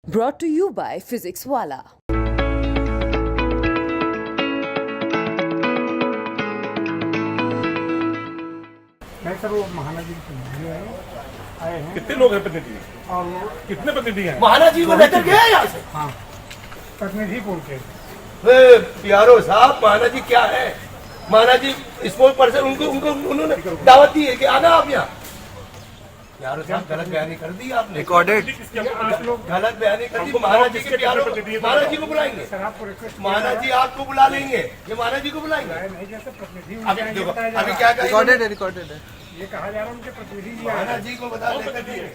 brought to you by Physics Wala. नहीं sir, वो महानदी से आए हैं। कितने लोग हैं प्रतिनिधि? और वो कितने प्रतिनिधि हैं? महाना जी को लेकर गया यहाँ से। हाँ, प्रतिनिधि बोल के प्यारो साहब, महाना जी क्या है? महाना जी स्पोर्ट पर्सन, उनको उन्होंने दावत दी है कि आना आप यहाँ। प्यारो साहब, गलत बयानी कर दी आपने। रिकॉर्डेड आप लोग गलत बयानी कर दी। महाना जी के प्यारो, महाना जी को बुलाएंगे। सर आपको रिक्वेस्ट महाना जी आपको बुला लेंगे। ये महाना जी को बुलाएंगे। नहीं, जैसे प्रतिनिधि अभी उनके देखो, बताया जा अभी रहा क्या है। रिकॉर्डेड है। ये कहा जा रहा है उनके प्रतिनिधि जी आए महाना हैं। जी को बता लेकर दिए।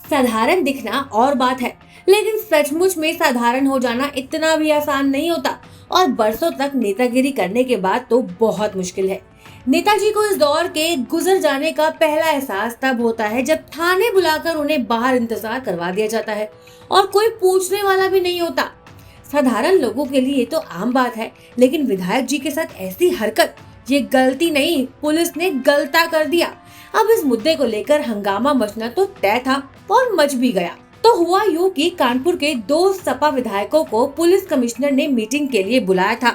साधारण दिखना और बात है, लेकिन सचमुच में साधारण हो जाना इतना भी आसान नहीं होता और बरसों तक नेतागिरी करने के बाद तो बहुत मुश्किल है। नेताजी को इस दौर के गुजर जाने का पहला एहसास तब होता है जब थाने बुलाकर उन्हें बाहर इंतजार करवा दिया जाता है और कोई पूछने वाला भी नहीं होता। साधारण लोगों के लिए तो आम बात है, लेकिन विधायक जी के साथ ऐसी हरकत, ये गलती नहीं, पुलिस ने गलता कर दिया। अब इस मुद्दे को लेकर हंगामा मचना तो तय था और मच भी गया। तो हुआ यूं कि कानपुर के 2 सपा विधायकों को पुलिस कमिश्नर ने मीटिंग के लिए बुलाया था।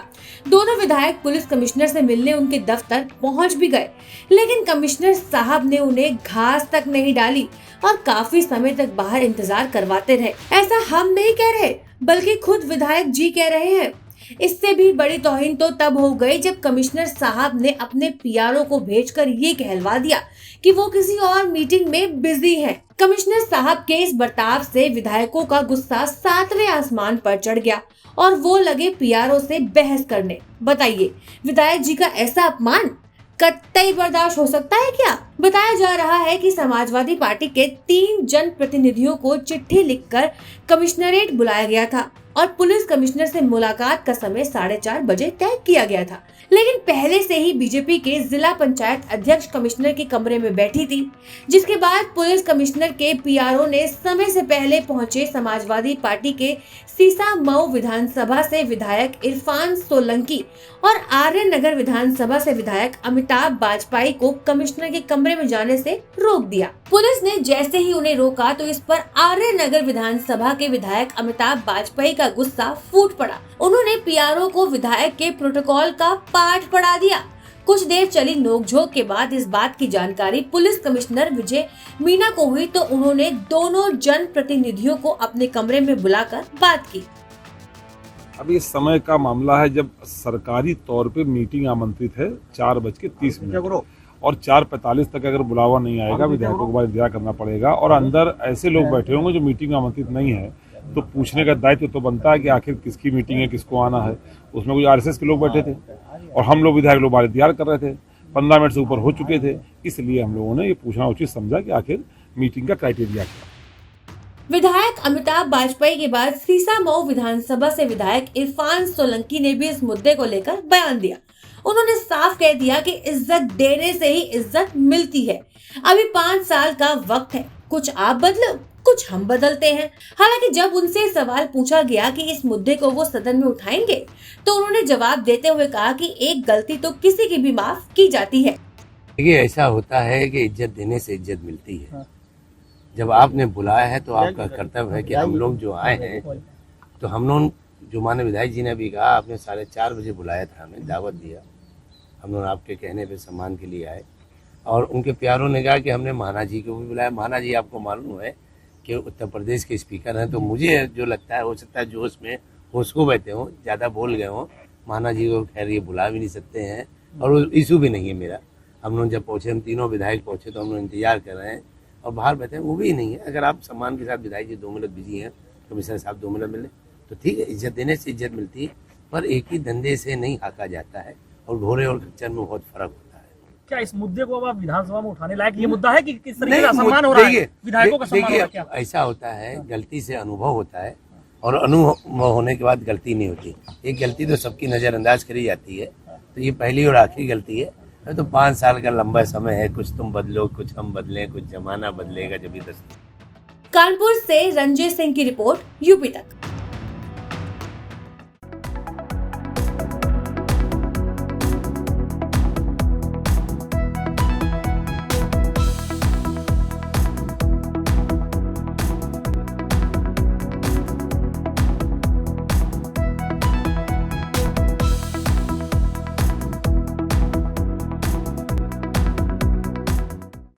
दोनों विधायक पुलिस कमिश्नर से मिलने उनके दफ्तर पहुंच भी गए, लेकिन कमिश्नर साहब ने उन्हें घास तक नहीं डाली और काफी समय तक बाहर इंतजार करवाते रहे। ऐसा हम नहीं कह रहे, बल्कि खुद विधायक जी कह रहे हैं। इससे भी बड़ी तौहीन तो तब हो गई जब कमिश्नर साहब ने अपने पीआरओ को भेजकर ये कहलवा दिया कि वो किसी और मीटिंग में बिजी हैं। कमिश्नर साहब के इस बर्ताव से विधायकों का गुस्सा 7वें आसमान पर चढ़ गया और वो लगे पीआरओ से बहस करने। बताइए, विधायक जी का ऐसा अपमान कतई बर्दाश्त हो सकता है क्या? बताया जा रहा है कि समाजवादी पार्टी के 3 जनप्रतिनिधियों को चिट्ठी लिखकर कमिश्नरेट बुलाया गया था और पुलिस कमिश्नर से मुलाकात का समय 4:30 बजे तय किया गया था। लेकिन पहले से ही बीजेपी के जिला पंचायत अध्यक्ष कमिश्नर के कमरे में बैठी थी, जिसके बाद पुलिस कमिश्नर के पीआरओ ने समय से पहले पहुंचे समाजवादी पार्टी के सीसा मऊ विधानसभा से विधायक इरफान सोलंकी और आर्य नगर विधानसभा से विधायक अमिताभ बाजपेयी को कमिश्नर के कमरे में जाने से रोक दिया। पुलिस ने जैसे ही उन्हें रोका तो इस पर आर्य नगर विधानसभा के विधायक अमिताभ बाजपेयी का गुस्सा फूट पड़ा। उन्होंने पीआरओ को विधायक के प्रोटोकॉल का पाठ पढ़ा दिया। कुछ देर चली नोकझोंक के बाद इस बात की जानकारी पुलिस कमिश्नर विजय मीना को हुई तो उन्होंने दोनों जन प्रतिनिधियों को अपने कमरे में बुलाकर बात की। अब ये समय का मामला है जब सरकारी तौर पे मीटिंग आमंत्रित है 4:30 और 4:45 तक अगर बुलावा नहीं आएगा विधायकों को इंतजार करना पड़ेगा और अंदर ऐसे लोग बैठे होंगे जो मीटिंग आमंत्रित नहीं है, तो पूछने का दायित्व तो बनता है कि आखिर किसकी मीटिंग है, किसको आना है। उसमें कुछ आरएसएस के लोग बैठे थे और हम लोग विधायक लोग बाहर इंतजार कर रहे थे। 15 मिनट से ऊपर हो चुके थे, इसलिए हम लोगों ने ये पूछना उचित समझा कि आखिर मीटिंग का क्राइटेरिया क्या। विधायक अमिताभ बाजपेयी के बाद सीसा मऊ विधानसभा से विधायक इरफान सोलंकी ने भी इस मुद्दे को लेकर बयान दिया। उन्होंने साफ कह दिया कि इज्जत देने से ही इज्जत मिलती है। अभी 5 साल का वक्त है, कुछ आप बदलो, कुछ हम बदलते हैं। हालांकि जब उनसे सवाल पूछा गया कि इस मुद्दे को वो सदन में उठाएंगे, तो उन्होंने जवाब देते हुए कहा कि एक गलती तो किसी की भी माफ की जाती है। देखिए, ऐसा होता है कि इज्जत देने से इज्जत मिलती है। जब आपने बुलाया है तो आपका कर्तव्य है कि हम लोग जो आए हैं, तो हम लोग जो माननीय विधायक जी ने भी कहा, आपने 4:30 बजे बुलाया था, हमें दावत दिया, हम लोग आपके कहने पे सम्मान के लिए आए। और उनके प्यारों ने कहा कि हमने महाना जी को भी बुलाया। महाना जी आपको मालूम है कि उत्तर प्रदेश के स्पीकर हैं, तो मुझे जो लगता है, हो सकता है जोश में होश को बैठे हों, ज़्यादा बोल गए हों। महाना जी को खैर ये बुला भी नहीं सकते हैं और वो इशू भी नहीं है मेरा। हम लोग जब पहुँचे, हम तीनों विधायक पहुँचे, तो हम लोग इंतजार कर रहे हैं और बाहर बैठे हैं, वो भी नहीं है। अगर आप सम्मान के साथ विधायक जी 2 मिनट बिजी हैं, कमिश्नर साहब 2 मिनट मिले तो ठीक है, इज्जत देने से इज्जत मिलती है, पर एक ही धंधे से नहीं हाँका जाता है और घोड़े और खच्चर में बहुत फर्क होता है। क्या इस मुद्दे को अब आप विधानसभा में उठाने लायक ये मुद्दा है कि किस तरीके का सम्मान हो रहा है, विधायकों का सम्मान हो रहा है क्या? ऐसा होता है, गलती से अनुभव होता है और अनुभव होने के बाद गलती नहीं होती। एक गलती तो सबकी नजरअंदाज करी जाती है, तो ये पहली और आखिरी गलती है। तो 5 साल का लंबा समय है, कुछ तुम बदलो, कुछ हम बदलें, कुछ जमाना बदलेगा जब। कानपुर से रंजीत सिंह की रिपोर्ट, यूपी तक।